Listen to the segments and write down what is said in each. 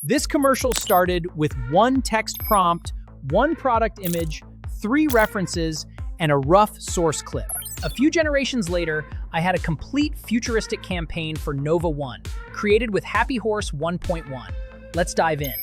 This commercial started with one text prompt, one product image, 3 references, and a rough source clip. A few generations later, I had a complete futuristic campaign for Nova 1, created with HappyHorse 1.1. Let's dive in.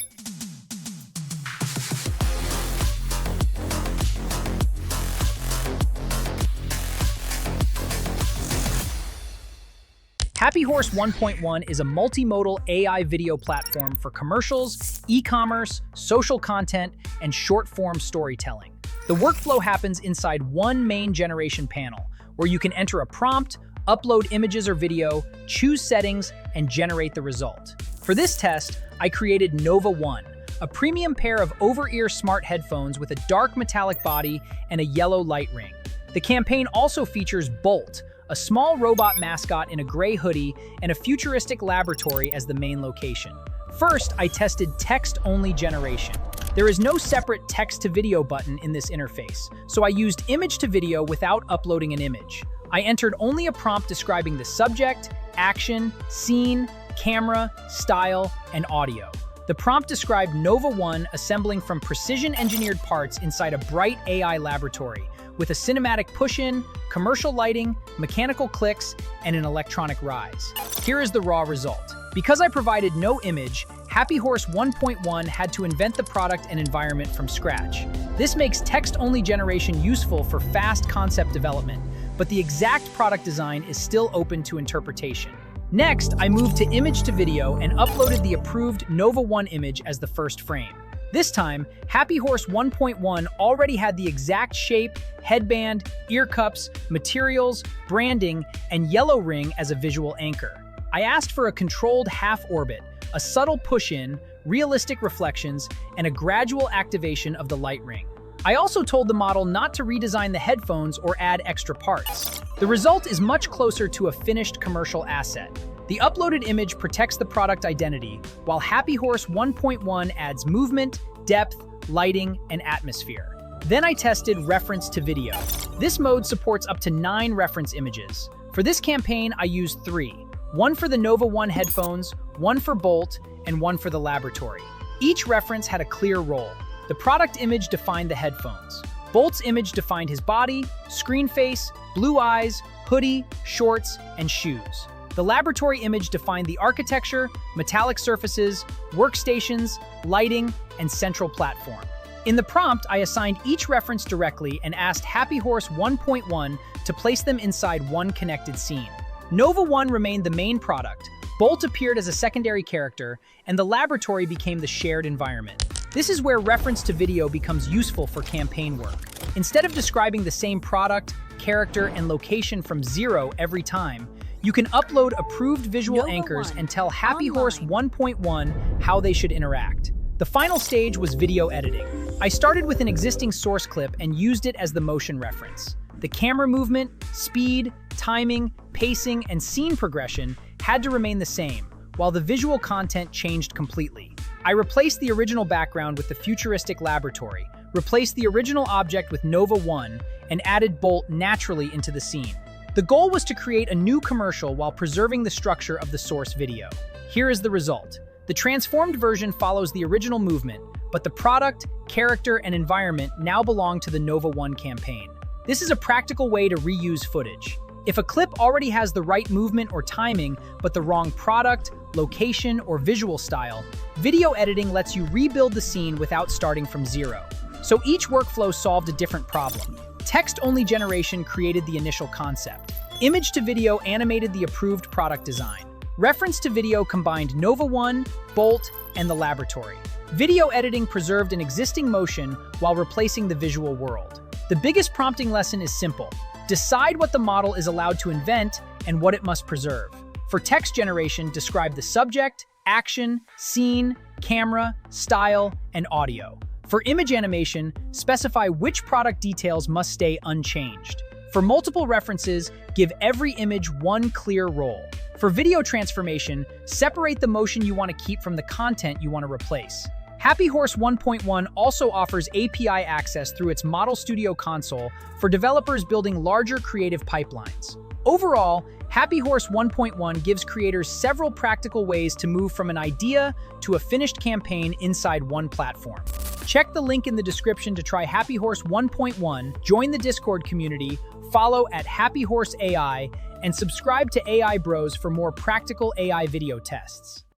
HappyHorse 1.1 is a multimodal AI video platform for commercials, e-commerce, social content, and short-form storytelling. The workflow happens inside one main generation panel, where you can enter a prompt, upload images or video, choose settings, and generate the result. For this test, I created Nova 1, a premium pair of over-ear smart headphones with a dark metallic body and a yellow light ring. The campaign also features Bolt, a small robot mascot in a gray hoodie, and a futuristic laboratory as the main location. First, I tested text-only generation. There is no separate text-to-video button in this interface, so I used image-to-video without uploading an image. I entered only a prompt describing the subject, action, scene, camera, style, and audio. The prompt described Nova 1 assembling from precision-engineered parts inside a bright AI laboratory, with a cinematic push-in, commercial lighting, mechanical clicks, and an electronic rise. Here is the raw result. Because I provided no image, HappyHorse 1.1 had to invent the product and environment from scratch. This makes text-only generation useful for fast concept development, but the exact product design is still open to interpretation. Next, I moved to image-to-video and uploaded the approved Nova 1 image as the first frame. This time, HappyHorse 1.1 already had the exact shape, headband, ear cups, materials, branding, and yellow ring as a visual anchor. I asked for a controlled half-orbit, a subtle push-in, realistic reflections, and a gradual activation of the light ring. I also told the model not to redesign the headphones or add extra parts. The result is much closer to a finished commercial asset. The uploaded image protects the product identity, while HappyHorse 1.1 adds movement, depth, lighting, and atmosphere. Then I tested reference to video. This mode supports up to 9 reference images. For this campaign, I used 3. One for the Nova 1 headphones, one for Bolt, and one for the laboratory. Each reference had a clear role. The product image defined the headphones. Bolt's image defined his body, screen face, blue eyes, hoodie, shorts, and shoes. The laboratory image defined the architecture, metallic surfaces, workstations, lighting, and central platform. In the prompt, I assigned each reference directly and asked HappyHorse 1.1 to place them inside one connected scene. Nova 1 remained the main product, Bolt appeared as a secondary character, and the laboratory became the shared environment. This is where reference to video becomes useful for campaign work. Instead of describing the same product, character, and location from zero every time, you can upload approved visual anchors and tell HappyHorse 1.1 how they should interact. The final stage was video editing. I started with an existing source clip and used it as the motion reference. The camera movement, speed, timing, pacing, and scene progression had to remain the same, while the visual content changed completely. I replaced the original background with the futuristic laboratory, replaced the original object with Nova 1, and added Bolt naturally into the scene. The goal was to create a new commercial while preserving the structure of the source video. Here is the result. The transformed version follows the original movement, but the product, character, and environment now belong to the Nova 1 campaign. This is a practical way to reuse footage. If a clip already has the right movement or timing, but the wrong product, location, or visual style, video editing lets you rebuild the scene without starting from zero. So each workflow solved a different problem. Text-only generation created the initial concept. Image-to-video animated the approved product design. Reference-to-video combined Nova 1, Bolt, and the laboratory. Video editing preserved an existing motion while replacing the visual world. The biggest prompting lesson is simple. Decide what the model is allowed to invent and what it must preserve. For text generation, describe the subject, action, scene, camera, style, and audio. For image animation, specify which product details must stay unchanged. For multiple references, give every image one clear role. For video transformation, separate the motion you want to keep from the content you want to replace. HappyHorse 1.1 also offers API access through its Model Studio console for developers building larger creative pipelines. Overall, HappyHorse 1.1 gives creators several practical ways to move from an idea to a finished campaign inside one platform. Check the link in the description to try HappyHorse 1.1, join the Discord community, follow at HappyHorse AI, and subscribe to AI Bros for more practical AI video tests.